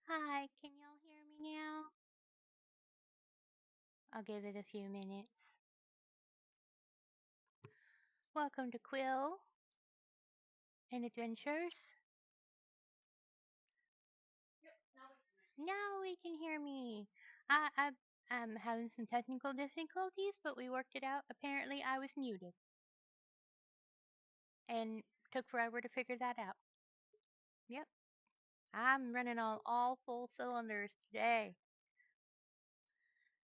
Hi, can y'all hear me now? I'll give it a few minutes. Welcome to Quill and Adventures. Now we can hear me. I'm having some technical difficulties, but we worked it out. Apparently, I was muted and took forever to figure that out. Yep, I'm running on all full cylinders today.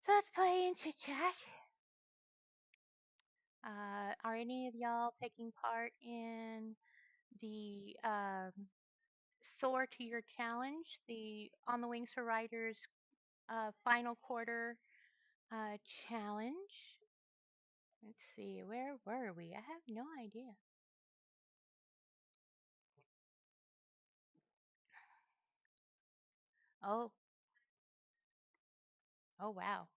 So let's play and chit chat. Are any of y'all taking part in the Soar to Your Challenge, the On the Wings for Writers final quarter challenge? Let's see, where were we? I have no idea. Oh, oh wow.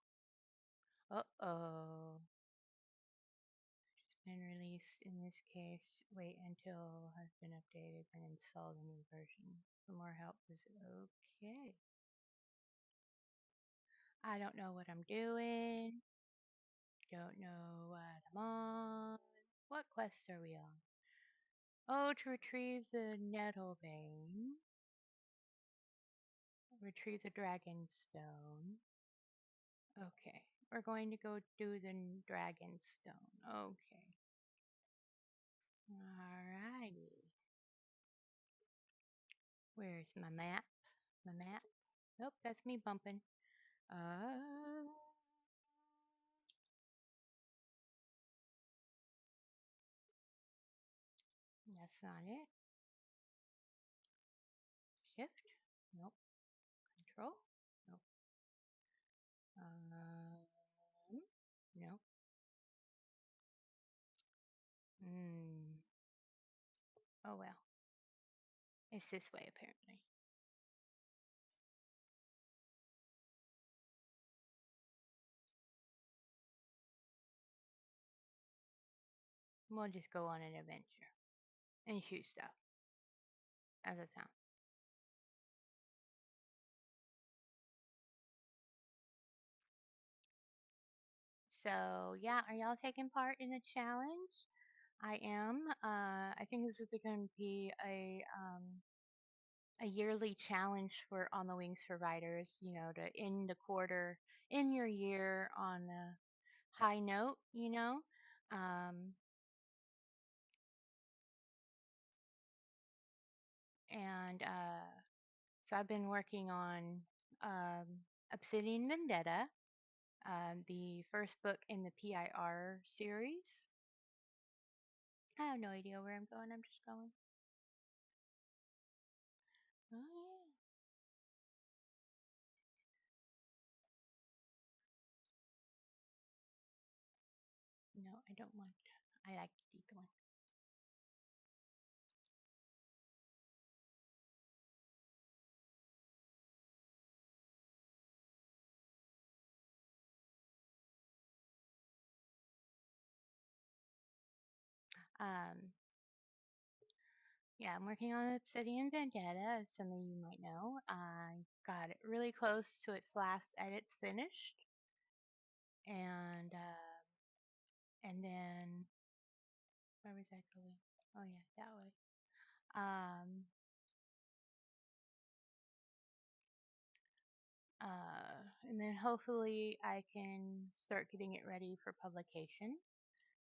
Uh-oh. It's been released in this case. Wait until has been updated and install the new version. For more help, visit okay. I don't know what I'm doing. Don't know what I'm on. What quest are we on? Oh, to retrieve the nettle vein. Retrieve the dragon stone. Okay. We're going to go do the dragon stone. Okay. Alrighty. Where's my map? My map? Nope, that's me bumping. That's not it. Shift? Nope. Control? Nope. Nope. Hmm. Oh well. It's this way apparently. We'll just go on an adventure and shoot stuff as it sounds. So yeah, are y'all taking part in a challenge? I am. I think this is going to be a yearly challenge for On the Wings for writers. You know, to end the quarter, in your year on a high note. You know, um, and so I've been working on um, Obsidian Vendetta, the first book in the P.I.R series. I have no idea where I'm going. I'm just going. Oh yeah. No, I don't want. I like to keep going. Um, yeah, I'm working on Obsidian Vendetta, as some of you might know. I got it really close to its last edits finished, and then where was I going? Oh yeah, that way. Um, and then hopefully I can start getting it ready for publication.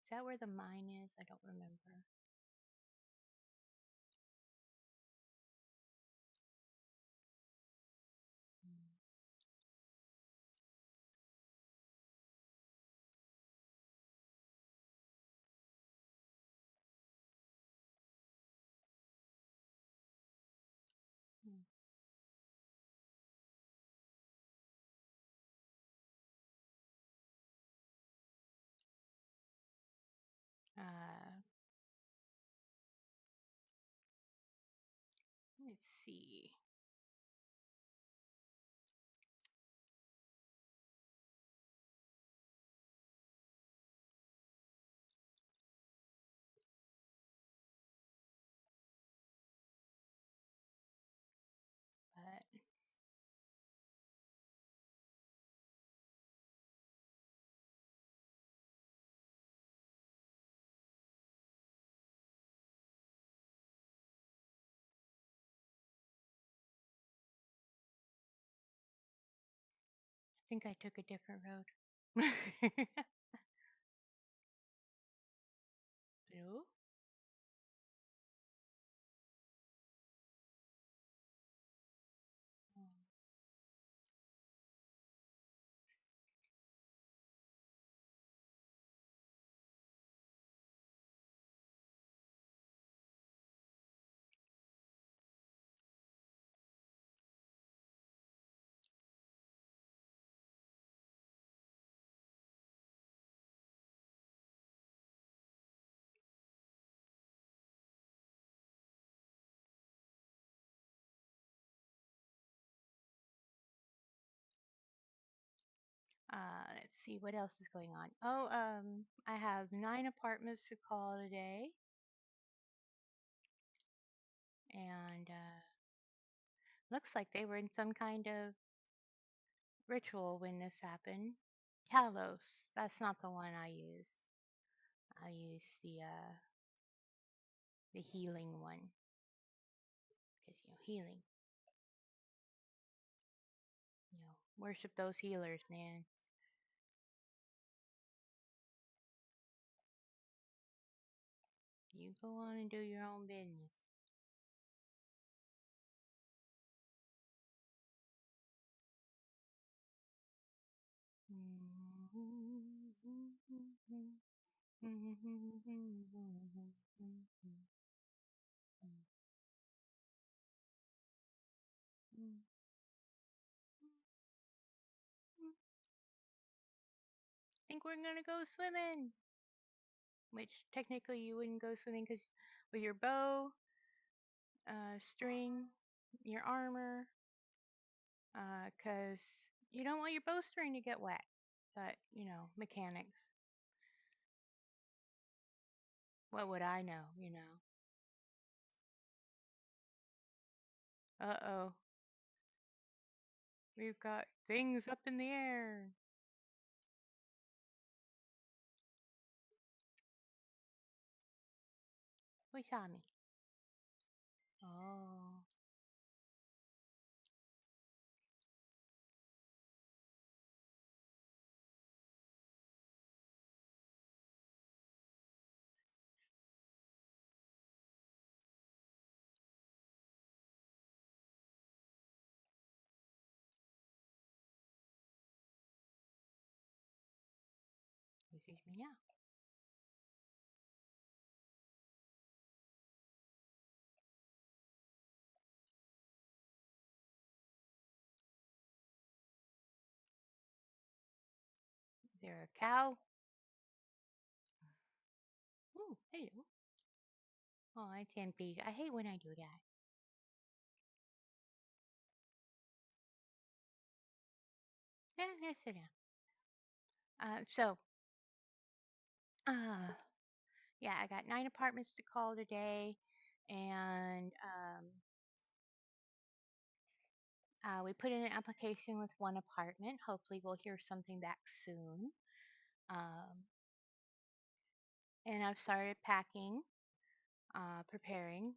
Is that where the mine is? I don't remember. Hmm. Uh, let's see. But think I took a different road. Blue? Let's see what else is going on. Oh, I have 9 apartments to call today, and looks like they were in some kind of ritual when this happened. Talos. That's not the one I use. I use the healing one because healing. Worship those healers, man. You go on and do your own business. Think we're gonna go swimming, which technically you wouldn't go swimming because with your bow, string, your armor, because you don't want your bowstring to get wet. But mechanics. What would I know? Uh-oh. We've got things up in the air. Who saw me? Oh. Who sees me now? Is there a cow? Ooh, hello. Oh, I can be. I hate when I do that. Yeah, let's sit down. So, uh, yeah, I got 9 apartments to call today, and we put in an application with one apartment. Hopefully, we'll hear something back soon. Um, and I've started packing, preparing,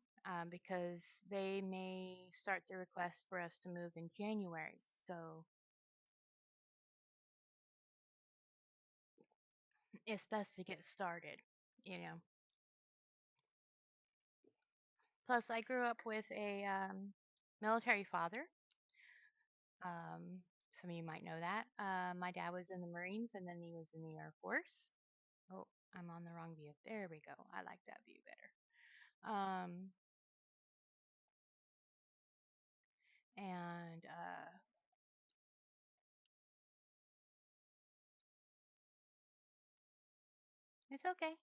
because they may start the request for us to move in January. So it's best to get started. Plus, I grew up with a military father. Some of you might know that. My dad was in the Marines and then he was in the Air Force. Oh, I'm on the wrong view. There we go. I like that view better. And it's okay.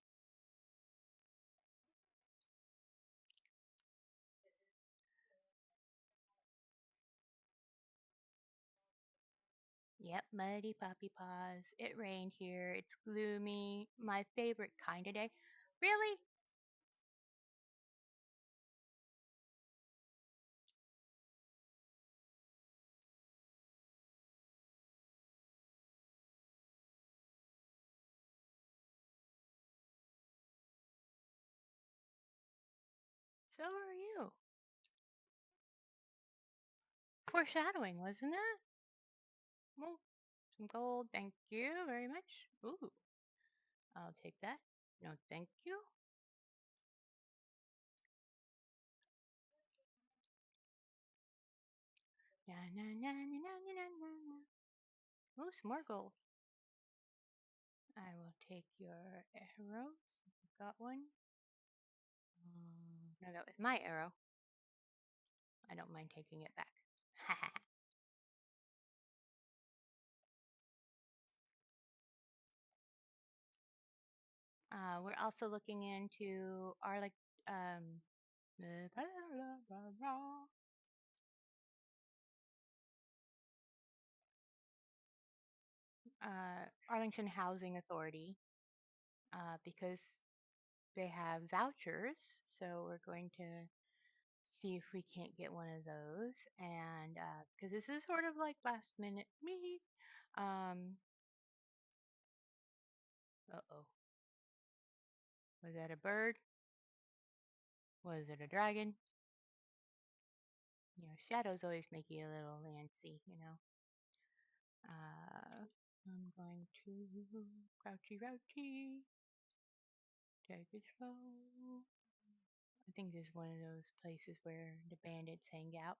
Yep, muddy puppy paws. It rained here. It's gloomy. My favorite kind of day. Really? So are you. Foreshadowing, wasn't it? Well, Some gold. Thank you very much. Ooh, I'll take that. No, thank you. Na, na, na, na, na, na, na, na. Ooh, some more gold. I will take your arrows. Got one. No, that was my arrow. I don't mind taking it back. We're also looking into our um Arlington Housing Authority because they have vouchers. So we're going to see if we can't get one of those. And because this is sort of like last minute me. Uh-oh. Was that a bird? Was it a dragon? Shadows always make you a little antsy. I'm going to crouchy rouchy. Take it slow. I think this is one of those places where the bandits hang out.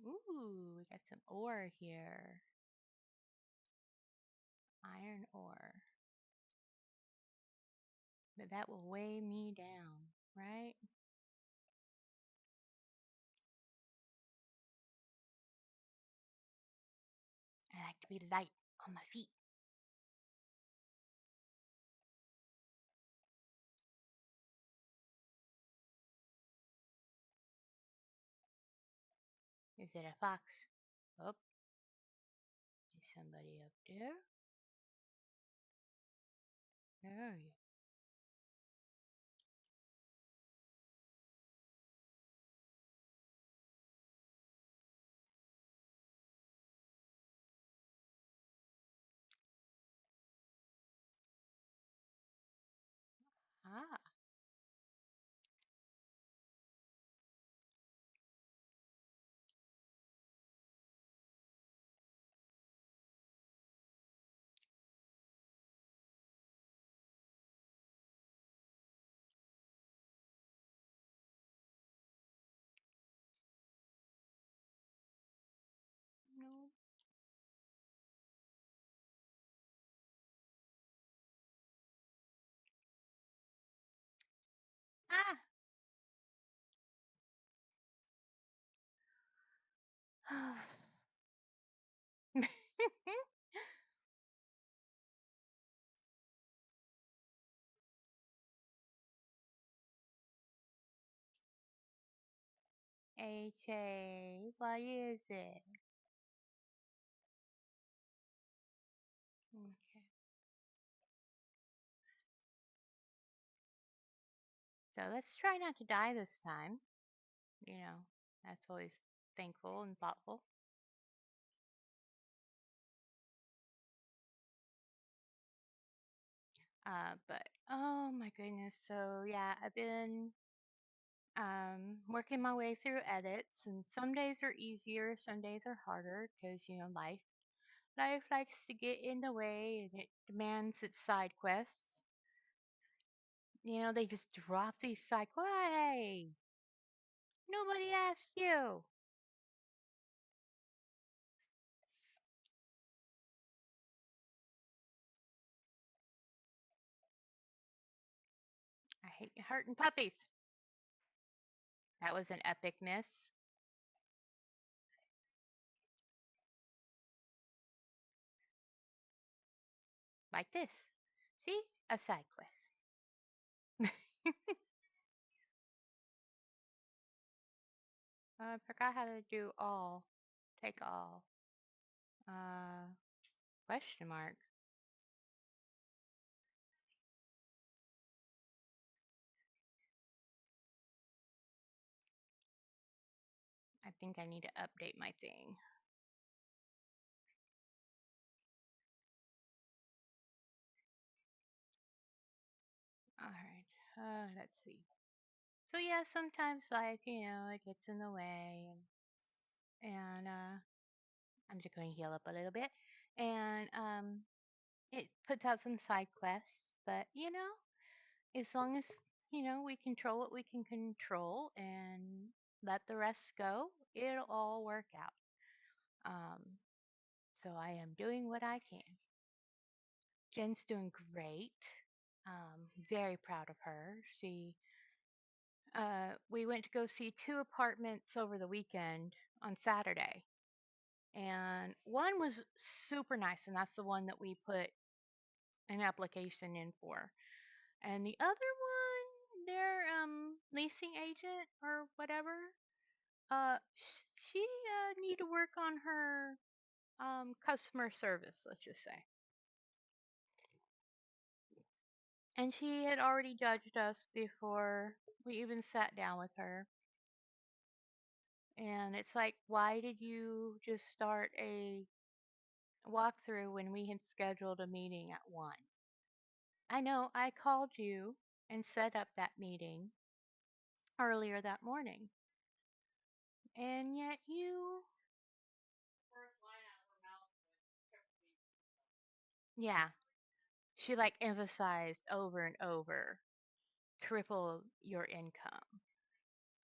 Ooh, we got some ore here. Iron ore. But that will weigh me down, right? I like to be light on my feet. Is it a fox? Oh, is somebody up there? Where are you? Ah, no. Ah! HA, what is it? Okay. So let's try not to die this time. That's always thankful and thoughtful. But oh my goodness. So yeah, I've been working my way through edits, and some days are easier, some days are harder because life likes to get in the way and it demands its side quests. They just drop these side quests. Hey, nobody asked you. I hate hurting puppies. That was an epic miss. Like this. See? A side quest. I forgot how to do all. Take all. Uh, question mark. I think I need to update my thing. let's see. So yeah, sometimes life, it gets in the way, and I'm just going to heal up a little bit, and it puts out some side quests. But as long as we control what we can control and let the rest go, it'll all work out. Um, so I am doing what I can. Jen's doing great. Very proud of her. We went to go see two apartments over the weekend on Saturday, and one was super nice, and that's the one that we put an application in for. And the other one, their leasing agent or whatever, she need to work on her customer service, let's just say. And she had already judged us before we even sat down with her. And it's like, why did you just start a walkthrough when we had scheduled a meeting at 1? I know I called you and set up that meeting earlier that morning. And yet you. Yeah. She like emphasized over and over triple your income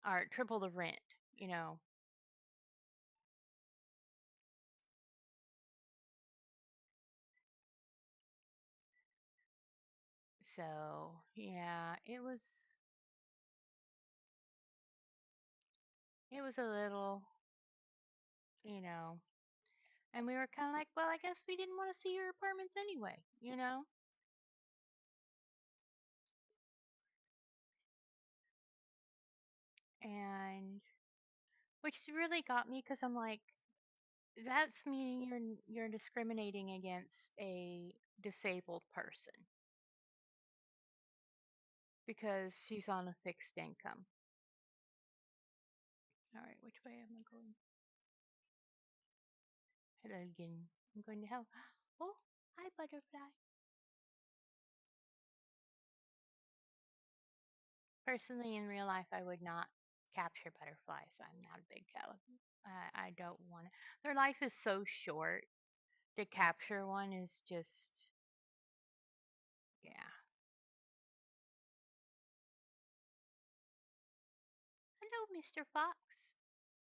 or triple the rent, you know. So, yeah, it was a little, you know, and we were kind of like, well, I guess we didn't want to see your apartments anyway. And which really got me because I'm like, that's meaning you're discriminating against a disabled person because she's on a fixed income. All right, which way am I going? Hello again. I'm going to hell. Oh, hi, butterfly. Personally, in real life, I would not capture butterflies. I'm not a big cow. I don't want to. Their life is so short. To capture one is just, yeah. Hello, Mr. Fox.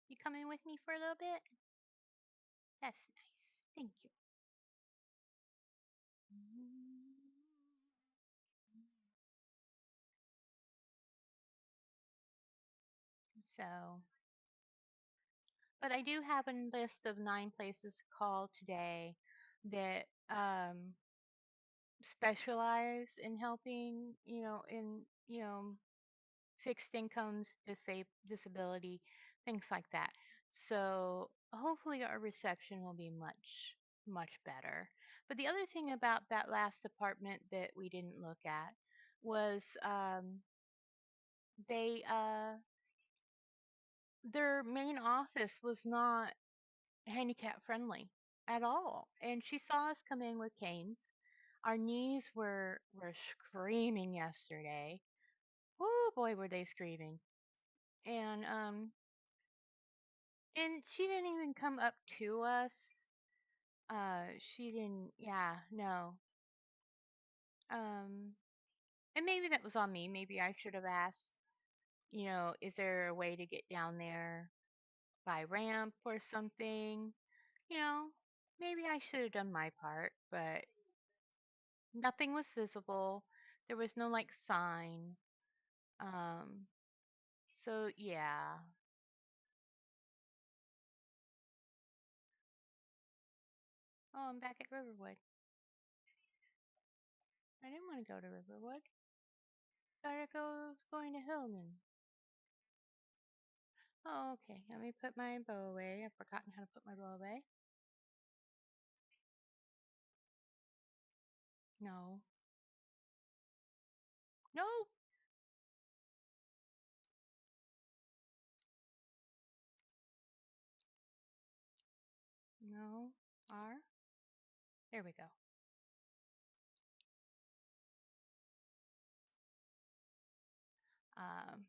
You coming with me for a little bit? That's nice. Thank you. So, but I do have a list of 9 places to call today that specialize in helping, fixed incomes, disability, things like that. So hopefully our reception will be much, much better. But the other thing about that last apartment that we didn't look at was they their main office was not handicap friendly at all. And she saw us come in with canes. Our knees were screaming yesterday. Oh boy, were they screaming. And she didn't even come up to us. She didn't, yeah, no. Um, and maybe that was on me. Maybe I should have asked, is there a way to get down there by ramp or something? You know, maybe I should have done my part, but nothing was visible. There was no like sign. Um, so yeah. Oh, I'm back at Riverwood. I didn't want to go to Riverwood. Thought I was going to Hillman. Oh, okay. Let me put my bow away. I've forgotten how to put my bow away. No. No! No. R. There we go. Um,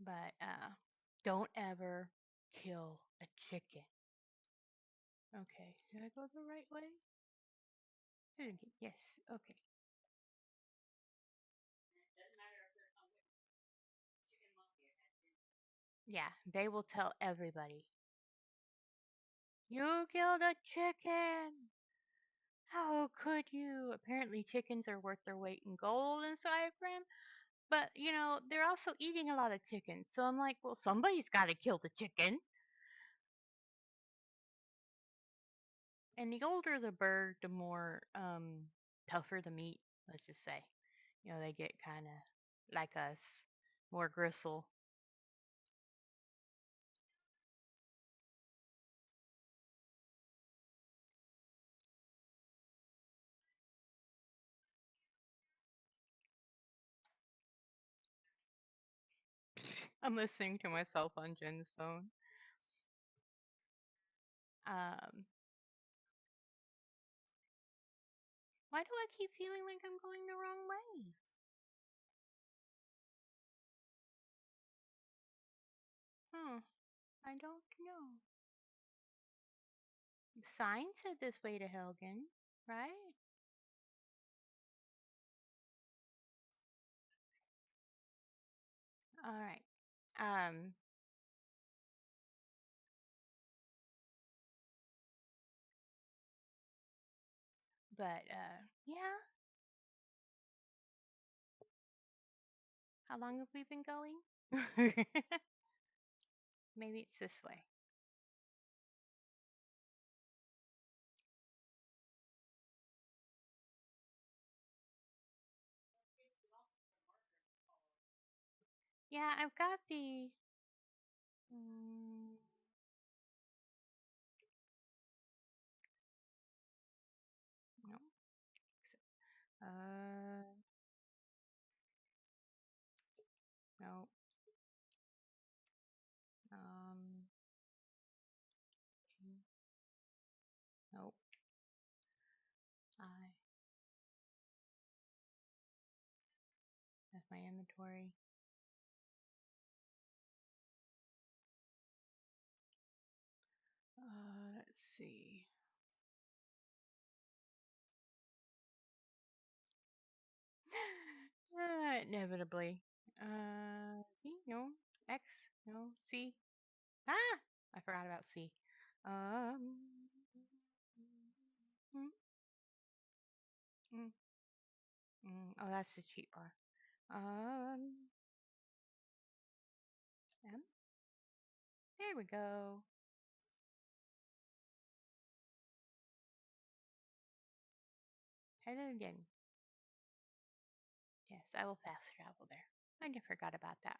but don't ever kill a chicken. Okay, did I go the right way? Yes, okay. Yeah, they will tell everybody. You killed a chicken! How could you? Apparently, chickens are worth their weight in gold in Skyrim. But, they're also eating a lot of chicken. So I'm like, well, somebody's got to kill the chicken. And the older the bird, the more tougher the meat, let's just say. They get kind of like us, more gristle. I'm listening to myself on Jen's phone. Um, why do I keep feeling like I'm going the wrong way? I don't know. Sign said this way to Helgen, right? All right. Um, but yeah. How long have we been going? Maybe it's this way. Yeah, I've got the. Mm, no. No. Um. Nope. I. That's my inventory. Let's see. Inevitably. C? No. X? No. C? Ah! I forgot about C. Um. Mm, mm, oh, that's the cheat bar. M? There we go. Head again. Yes, I will fast travel there. I forgot about that.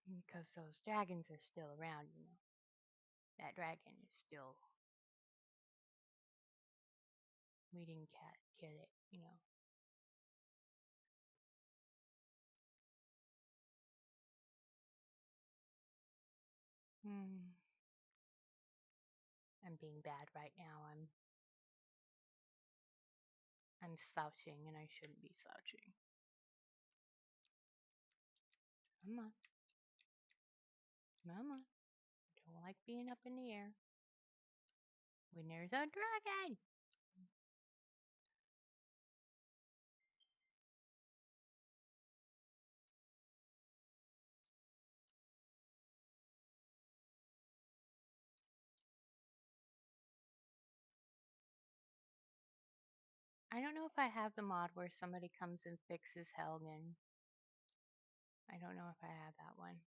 Because those dragons are still around. That dragon is still. We didn't kill it. Hmm. I'm being bad right now. I'm slouching and I shouldn't be slouching. Come on. Come on. I don't like being up in the air. When there's a dragon! I don't know if I have the mod where somebody comes and fixes Helgen. I don't know if I have that one.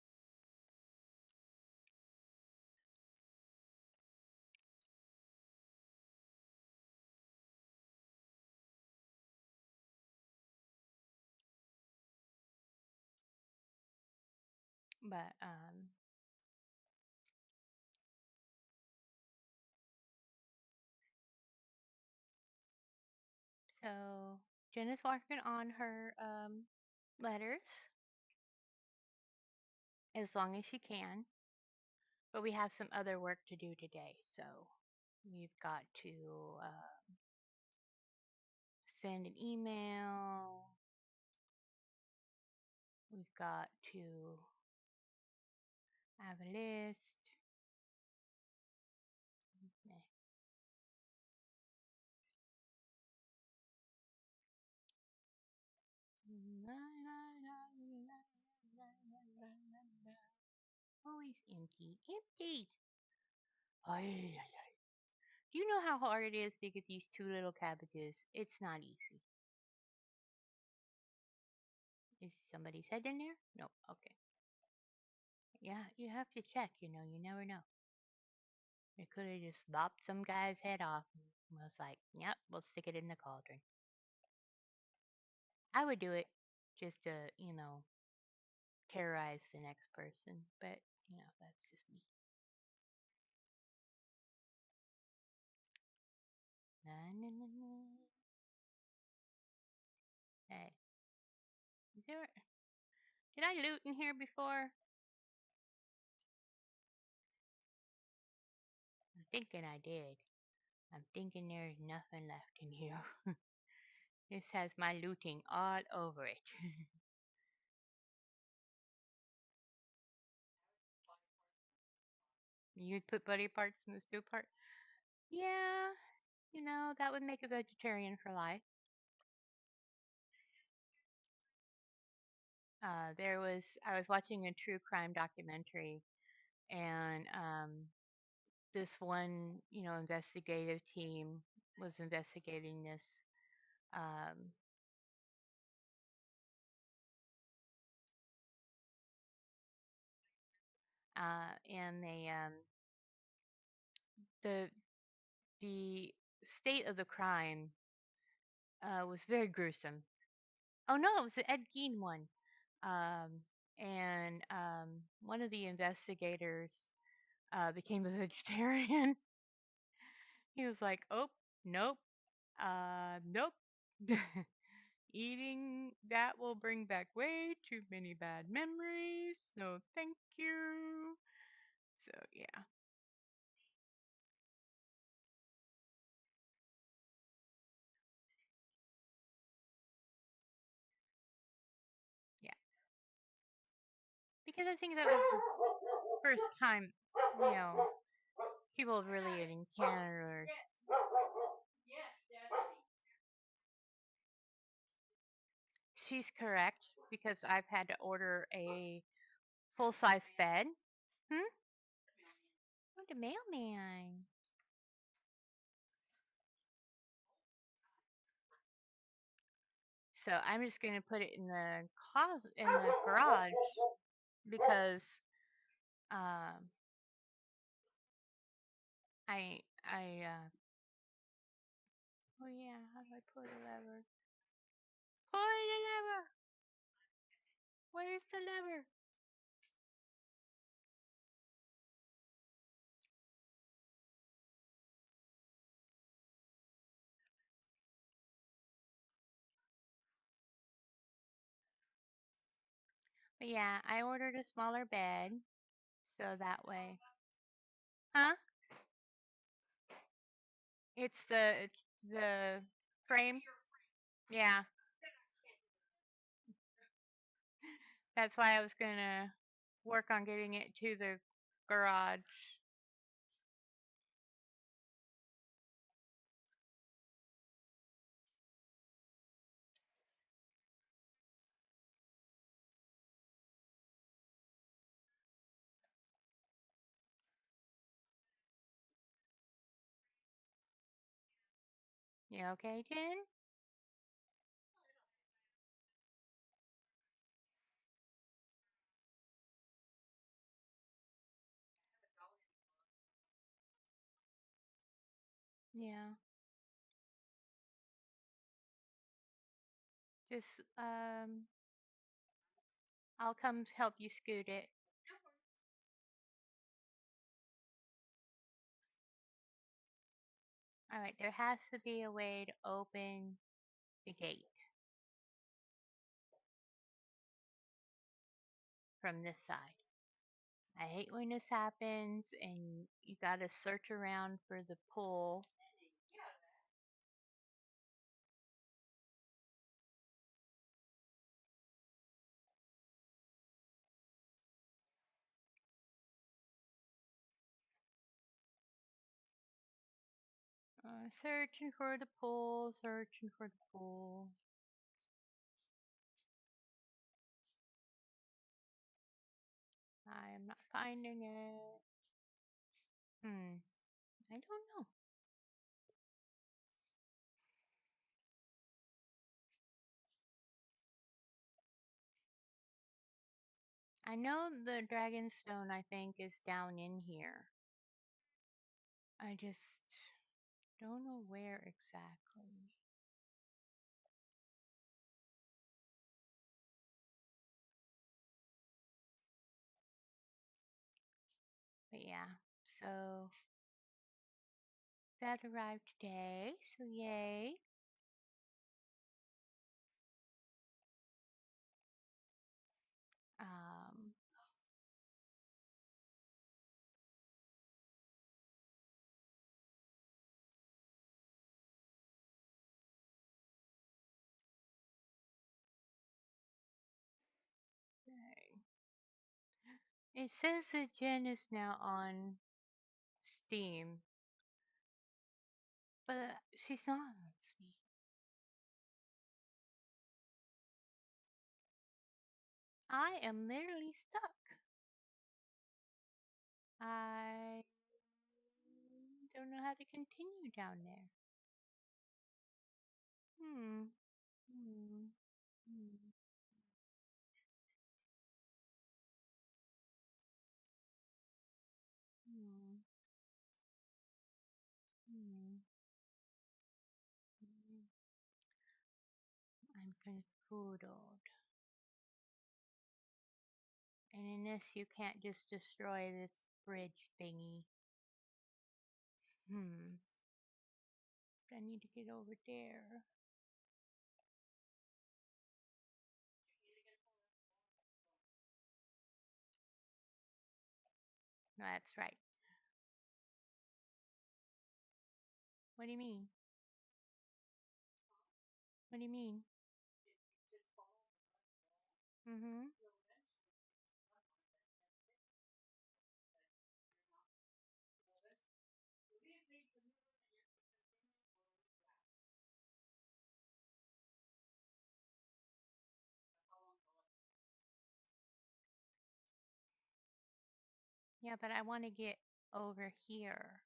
But, So Jen is working on her letters as long as she can, but we have some other work to do today. So we've got to send an email. We've got to have a list. Always empty. Empty! Ay, ay, ay. Do you know how hard it is to get these two little cabbages? It's not easy. Is somebody's head in there? No. Okay. Yeah, you have to check, you know. You never know. They could have just lopped some guy's head off and was like, yep, we'll stick it in the cauldron. I would do it just to, terrorize the next person. But, that's just me. Na, na, na, na. Hey. Did I loot in here before? I'm thinking I did. I'm thinking there's nothing left in here. This has my looting all over it. You'd put body parts in the stew part? Yeah, that would make a vegetarian for life. I was watching a true crime documentary, and this one, investigative team was investigating this, um, and the the state of the crime was very gruesome. Oh no, it was the Ed Gein one. Um, and one of the investigators became a vegetarian. He was like, "Oh, nope, nope. Eating that will bring back way too many bad memories. No, thank you." So yeah, yeah. Because I think that was the first time, you know, people really had encountered. She's correct because I've had to order a full size bed. Hmm? Oh, the mailman. So I'm just gonna put it in the closet in the garage because um I oh yeah, how do I pull the lever? Pull the lever. Where's the lever? But yeah, I ordered a smaller bed so that way. Huh? It's the frame. Yeah, that's why I was gonna work on getting it to the garage. You okay, Jen? Yeah. Just I'll come help you scoot it. All right, there has to be a way to open the gate from this side. I hate when this happens and you gotta search around for the pull. Searching for the pull, searching for the pull. I am not finding it. I don't know. I know the Dragonstone, I think, is down in here. I just don't know where exactly. But yeah, so that arrived today, so yay. Um, okay. It says that Jen is now on Steam, but she's not on Steam. I am literally stuck. I don't know how to continue down there. Hmm. Hmm. Hmm. Hmm. Hmm. Hmm. I'm confoodled. And in this, you can't just destroy this bridge thingy. I need to get over there. That's right. What do you mean? What do you mean? Mm-hmm. Yeah, but I want to get over here.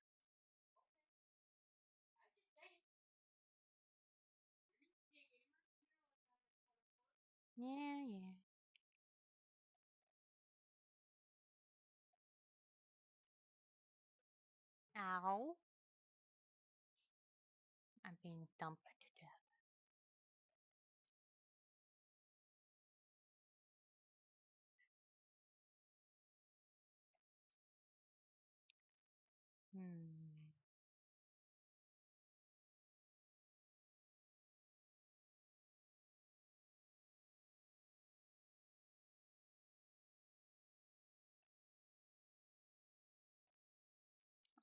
Yeah, yeah. Ow. I'm being dumped to death. Hmm.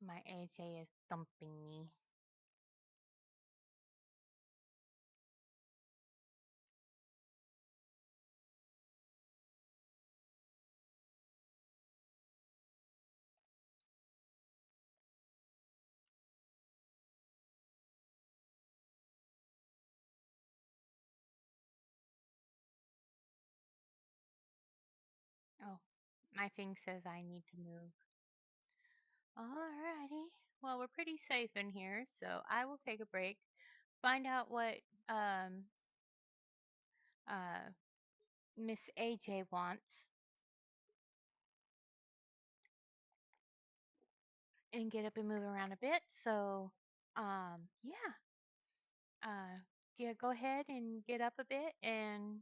My AJ is dumping me. Oh, my thing says I need to move. Alrighty. Well, we're pretty safe in here, so I will take a break, find out what um uh Miss AJ wants, and get up and move around a bit. So, yeah. Yeah, go ahead and get up a bit and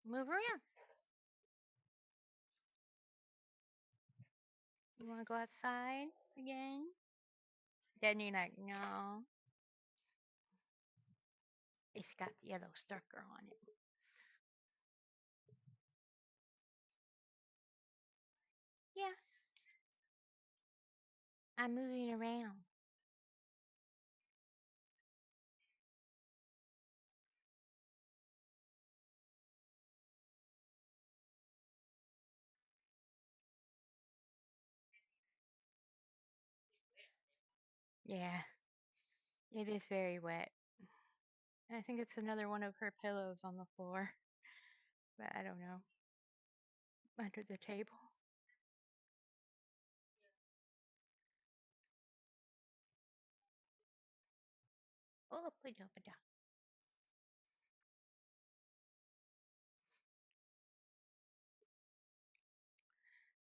move around. You want to go outside again? Then you're like, no. It's got yellow sticker on it. Yeah, I'm moving around. Yeah, it is very wet. And I think it's another one of her pillows on the floor, but I don't know. Under the table. Oh, put up, put up.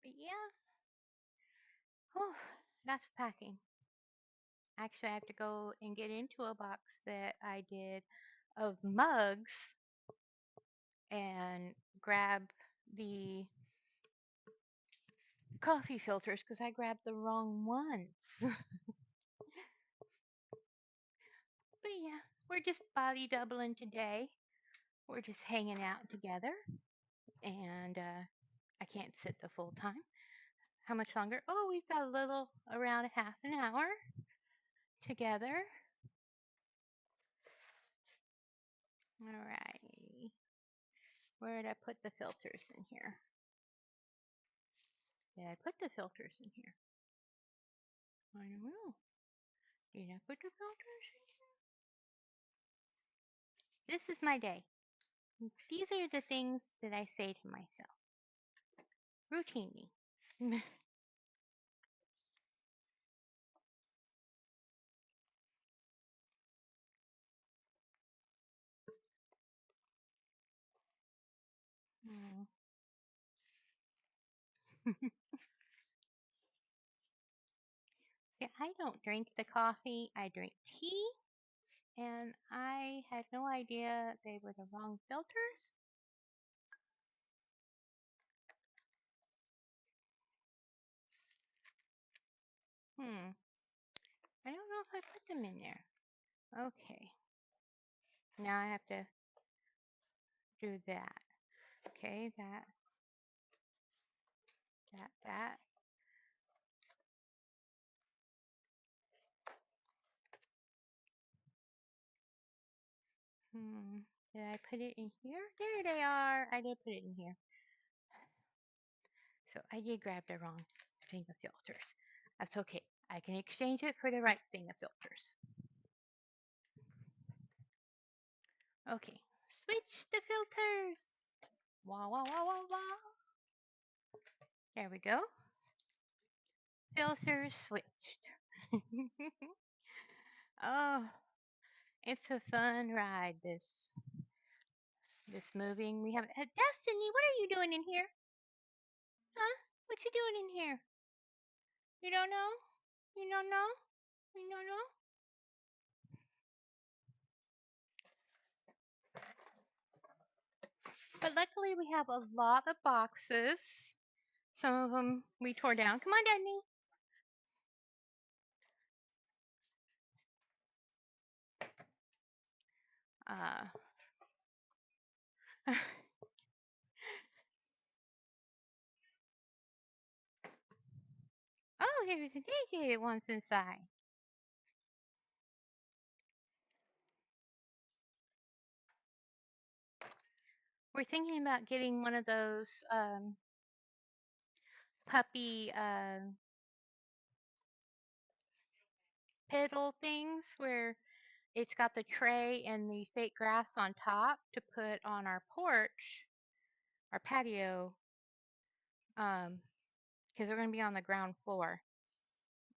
But yeah, oh, that's packing. Actually, I have to go and get into a box that I did of mugs and grab the coffee filters because I grabbed the wrong ones. But yeah, we're just body doubling today. We're just hanging out together, and I can't sit the full time. How much longer? Oh, we've got a little around a half an hour together. All right. Where did I put the filters in here? Did I put the filters in here? I don't know. Did I put the filters in here? This is my day. These are the things that I say to myself routinely. Mm. See, I don't drink the coffee. I drink tea, and I had no idea they were the wrong filters. I don't know if I put them in there. Okay. Now I have to do that. Okay, that. Did I put it in here? There they are. I did put it in here. So I did grab the wrong thing of filters. That's okay. I can exchange it for the right thing of filters. Okay. Switch the filters. Wah, wah, wah, wah, wah. There we go. Filters switched. Oh, it's a fun ride, this moving. We have Destiny, what are you doing in here? Huh? What you doing in here? You don't know? You don't know? You don't know? But luckily we have a lot of boxes. Some of them we tore down. Come on, Destiny. Oh, there's a DJ that wants inside. We're thinking about getting one of those puppy pedal things where it's got the tray and the fake grass on top to put on our porch, our patio, because we're going to be on the ground floor.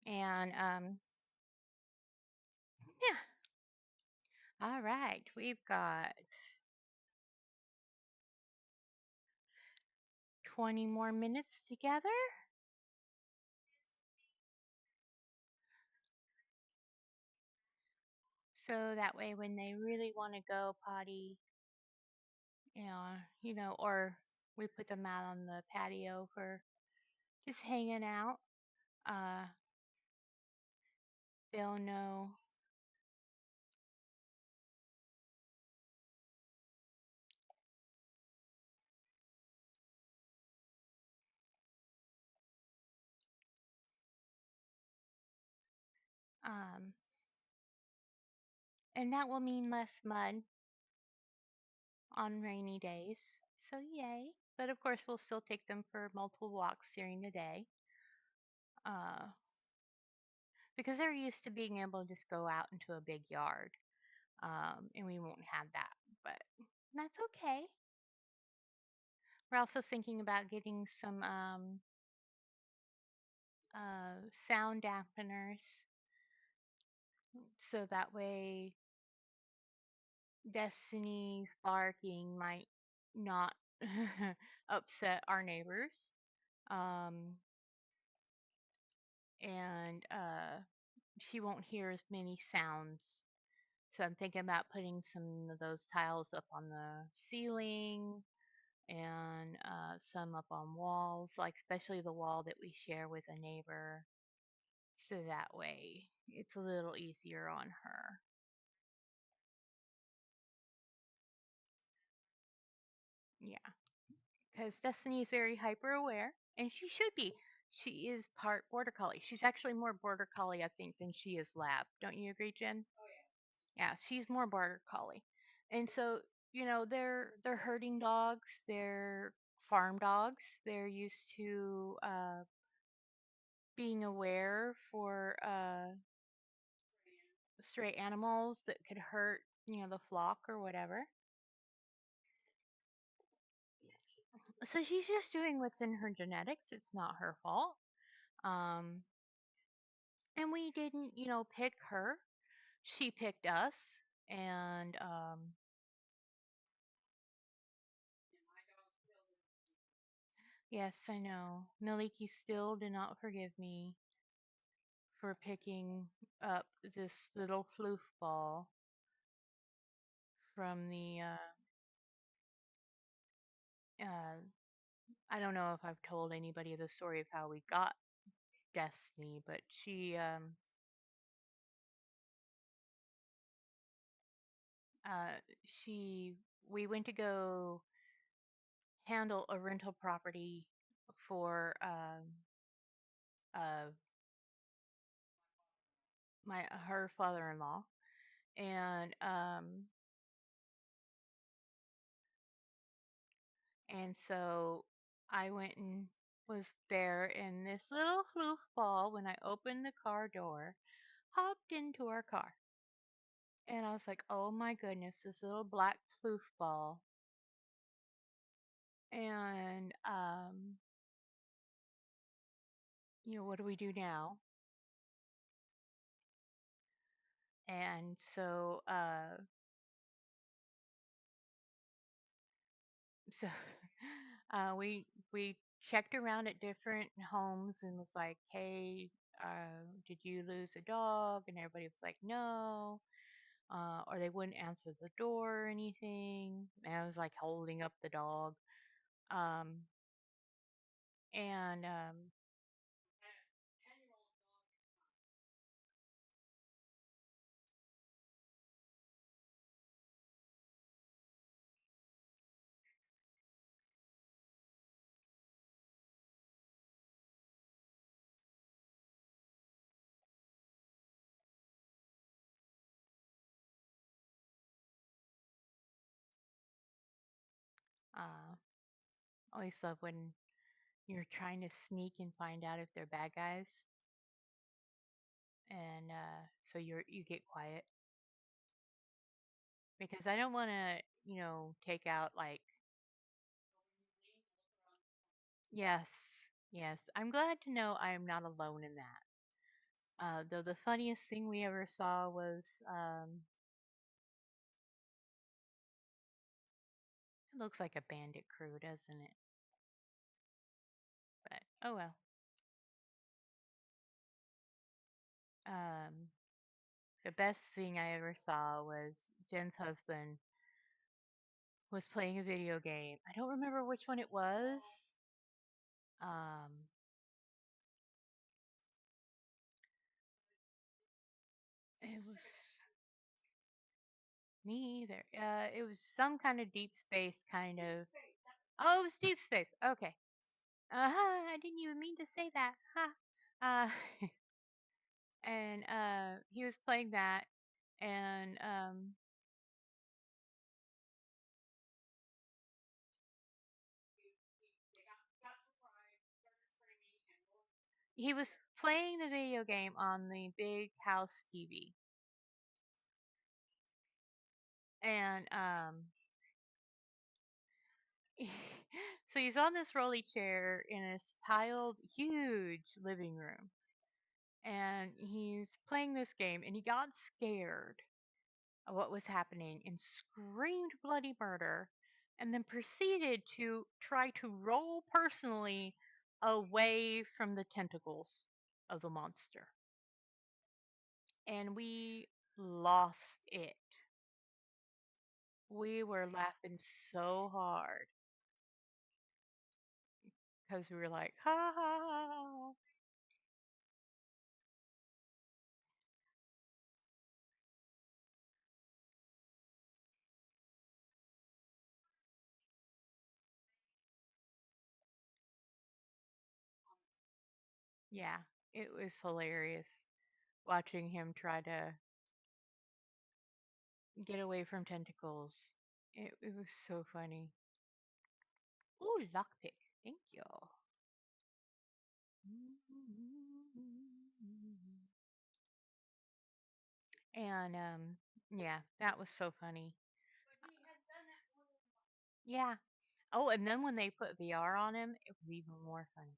And yeah. All right, we've got 20 more minutes together. So that way when they really want to go potty, or we put them out on the patio for just hanging out, uh, they'll know Um, and that will mean less mud on rainy days. So yay. But of course, we'll still take them for multiple walks during the day. Uh, because they're used to being able to just go out into a big yard. And we won't have that. But that's okay. We're also thinking about getting some sound dampeners so that way Destiny's barking might not upset our neighbors. Um, and she won't hear as many sounds. So I'm thinking about putting some of those tiles up on the ceiling and some up on walls, like especially the wall that we share with a neighbor. So that way it's a little easier on her. Yeah. Because Destiny is very hyper aware, and she should be. She is part border collie. She's actually more border collie, I think, than she is lab. Don't you agree, Jen? Yeah, she's more border collie, and so they're herding dogs. They're farm dogs. They're used to being aware for stray animals that could hurt the flock or whatever. So she's just doing what's in her genetics. It's not her fault. Um, and we didn't, pick her. She picked us. And yes, I know. Miliki still did not forgive me for picking up this little floof ball from the. Uh, I don't know if I've told anybody the story of how we got Destiny, but she we went to go handle a rental property for uh, my her father-in-law, and so I went and was there, and this little floof ball, when I opened the car door, hopped into our car, and I was like, oh my goodness, this little black floof ball. And what do we do now? And so so we checked around at different homes and was like, hey, did you lose a dog? And everybody was like, no. Or they wouldn't answer the door or anything. And I was like holding up the dog. Um, and uh, I always love when you're trying to sneak and find out if they're bad guys. And so you get quiet because I don't want to, take out like. Yes, yes. I'm glad to know I am not alone in that. Though the funniest thing we ever saw was, it looks like a bandit crew, doesn't it? But oh well. Um, the best thing I ever saw was Jen's husband was playing a video game. I don't remember which one it was. Um, it was me either. It was some kind of deep space kind of. Oh, it was deep space. Okay. Uh-huh. I didn't even mean to say that. Huh. and he was playing that, and he was playing the video game on the big house TV, and so he's on this rolly chair in this tiled, huge living room, and he's playing this game, and he got scared of what was happening and screamed bloody murder, and then proceeded to try to roll personally away from the tentacles of the monster. And we lost it. We were laughing so hard because we were like, ha ha ha. Ha. Yeah, it was hilarious watching him try to get away from tentacles. It was so funny. Ooh, lockpick. Thank you. And yeah, that was so funny. Yeah. Oh, and then when they put VR on him, it was even more funny.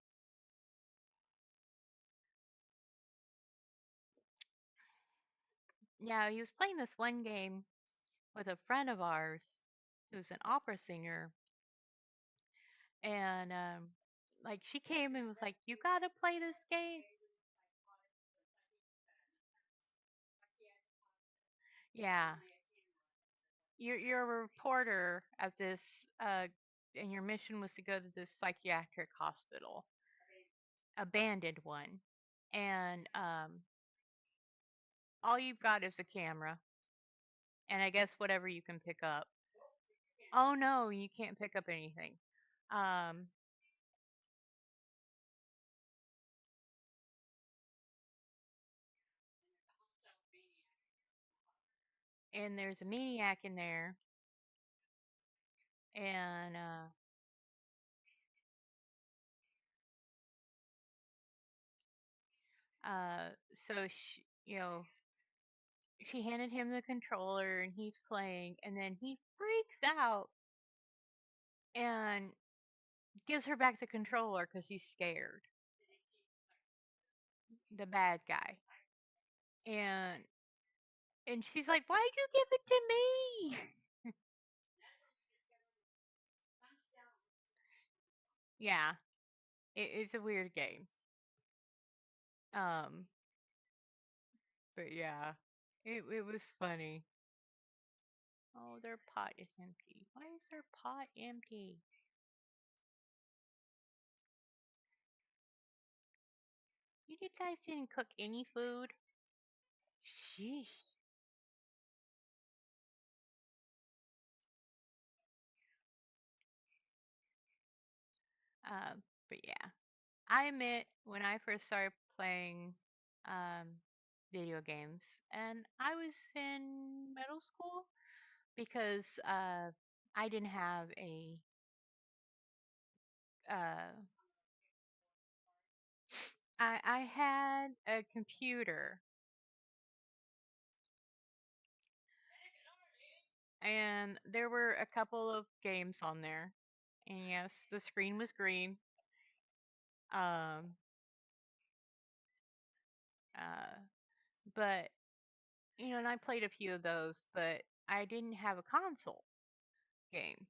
Yeah, he was playing this one game with a friend of ours who's an opera singer, and like she came and was like, "You gotta play this game." Yeah, you're a reporter at this, and your mission was to go to this psychiatric hospital, abandoned one, and all you've got is a camera, and I guess whatever you can pick up. Oh no, you can't pick up anything. Um, and there's a maniac in there, and so she handed him the controller, and he's playing, and then he freaks out and gives her back the controller because he's scared, the bad guy, and she's like, "Why'd you give it to me?" Yeah, it's a weird game. Um, but yeah, it was funny. Oh, their pot is empty. Why is their pot empty? You guys didn't cook any food? Sheesh. But yeah, I admit when I first started playing um, video games, and I was in middle school because I didn't have uh, I had a computer, and there were a couple of games on there, and yes, the screen was green. Um, uh, but and I played a few of those, but I didn't have a console game.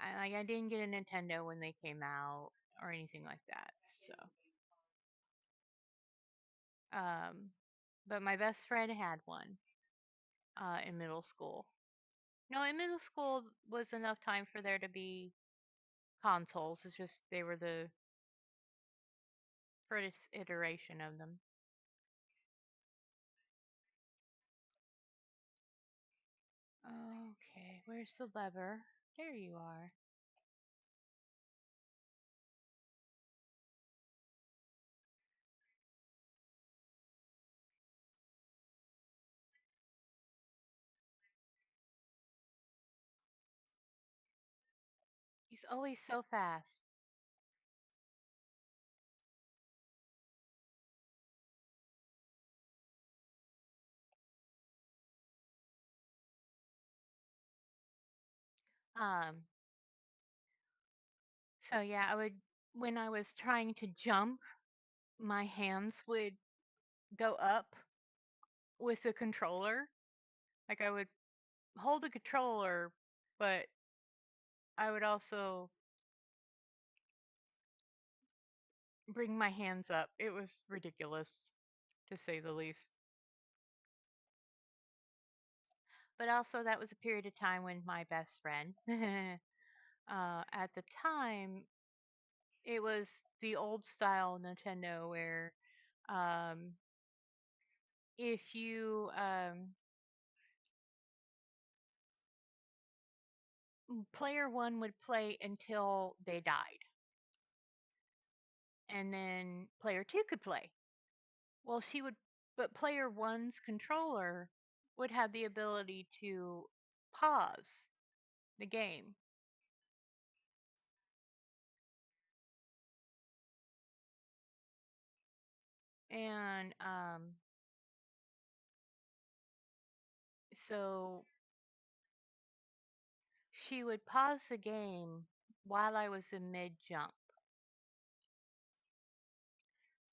I didn't get a Nintendo when they came out or anything like that. So, um, but my best friend had one in middle school. No, in middle school was enough time for there to be consoles. It's just they were the first iteration of them. Okay, where's the lever? There you are. always so fast. Um, so yeah, I would when I was trying to jump, my hands would go up with the controller. Like I would hold the controller, but I would also bring my hands up. It was ridiculous, to say the least. But also, that was a period of time when my best friend, at the time, it was the old style Nintendo where um, if you player one would play until they died, and then player two could play. Well, but player one's controller would have the ability to pause the game. And so she would pause the game while I was in mid jump.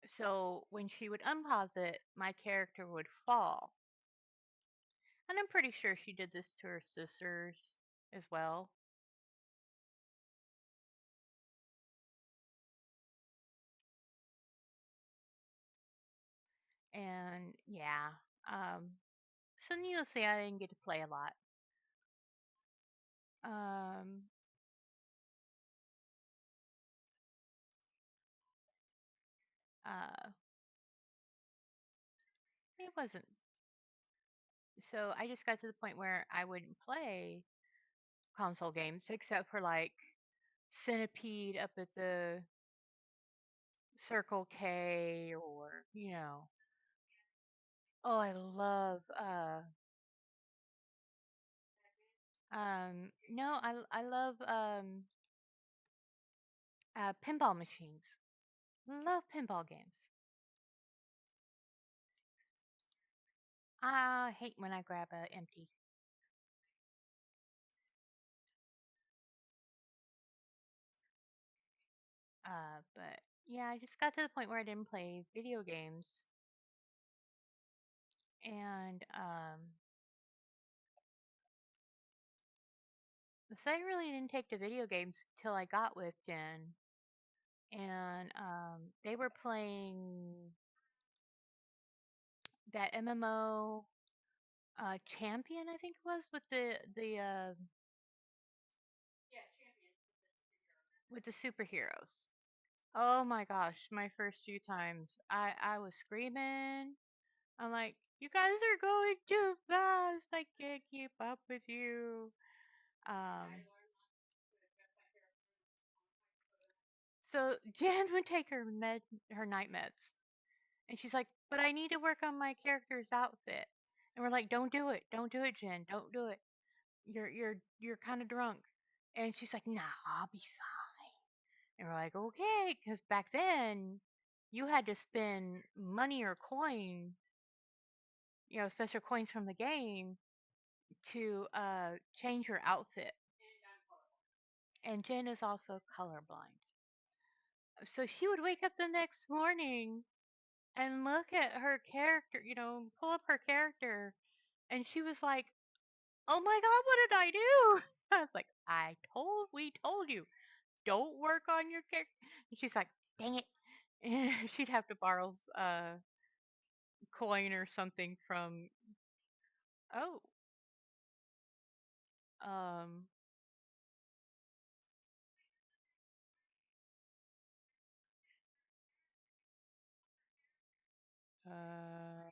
So when she would unpause it, my character would fall. And I'm pretty sure she did this to her sisters as well. And yeah, um, so needless to say, I didn't get to play a lot. Um, uh, it wasn't. So I just got to the point where I wouldn't play console games except for like Centipede up at the Circle K or, oh, I love, no, I love, pinball machines. Love pinball games. I hate when I grab a empty. But yeah, I just got to the point where I didn't play video games. And, so I really didn't take to video games till I got with Jen. And, they were playing that MMO, Champion, I think it was, with with the superheroes. Oh my gosh, my first few times, I was screaming. I'm like, you guys are going too fast. I can't keep up with you. Um, so Jan would take her night meds, and she's like, but I need to work on my character's outfit. And we're like, don't do it, Jen, don't do it. You're kind of drunk. And she's like, nah, I'll be fine. And we're like, okay, because back then you had to spend money or coin, special coins from the game to change your outfit. And Jen is also colorblind. So she would wake up the next morning and look at her character, pull up her character, and she was like, "Oh my god, what did I do?" I was like, we told you, don't work on your character." And she's like, "Dang it." And she'd have to borrow a coin or something from, oh, um, uh,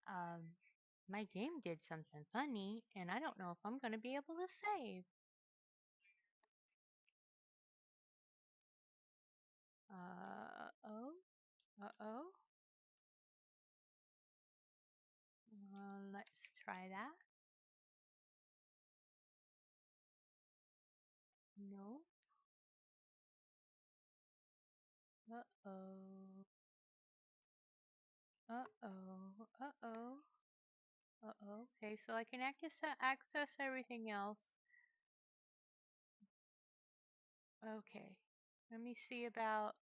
um, my game did something funny, and I don't know if I'm going to be able to save. Oh, uh-oh. Let's try that. Uh-oh. Uh-oh. Uh-oh. Okay, so I can access everything else. Okay. Let me see about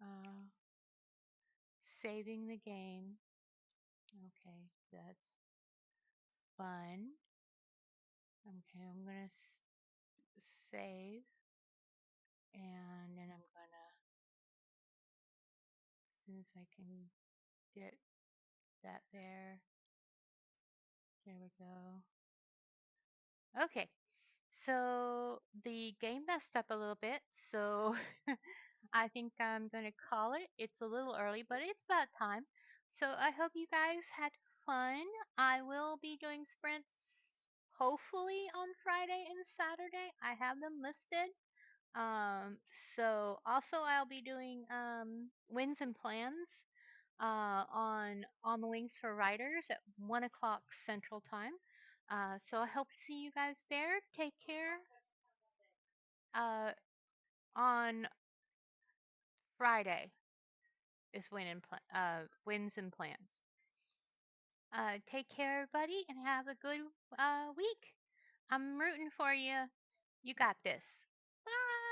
uh, saving the game. Okay, that's fun. Okay, I'm gonna save, and then I'm gonna, as soon as I can get that there. There we go. Okay, so the game messed up a little bit, so I think I'm going to call it. It's a little early, but it's about time. So I hope you guys had fun. I will be doing sprints hopefully on Friday and Saturday. I have them listed. Um, so also I'll be doing wins and plans on the Wings for Writers at 1 o'clock Central Time. So I hope to see you guys there. Take care. Uh, on Friday is wins and plans. Take care, everybody, and have a good week. I'm rooting for you. You got this. Bye.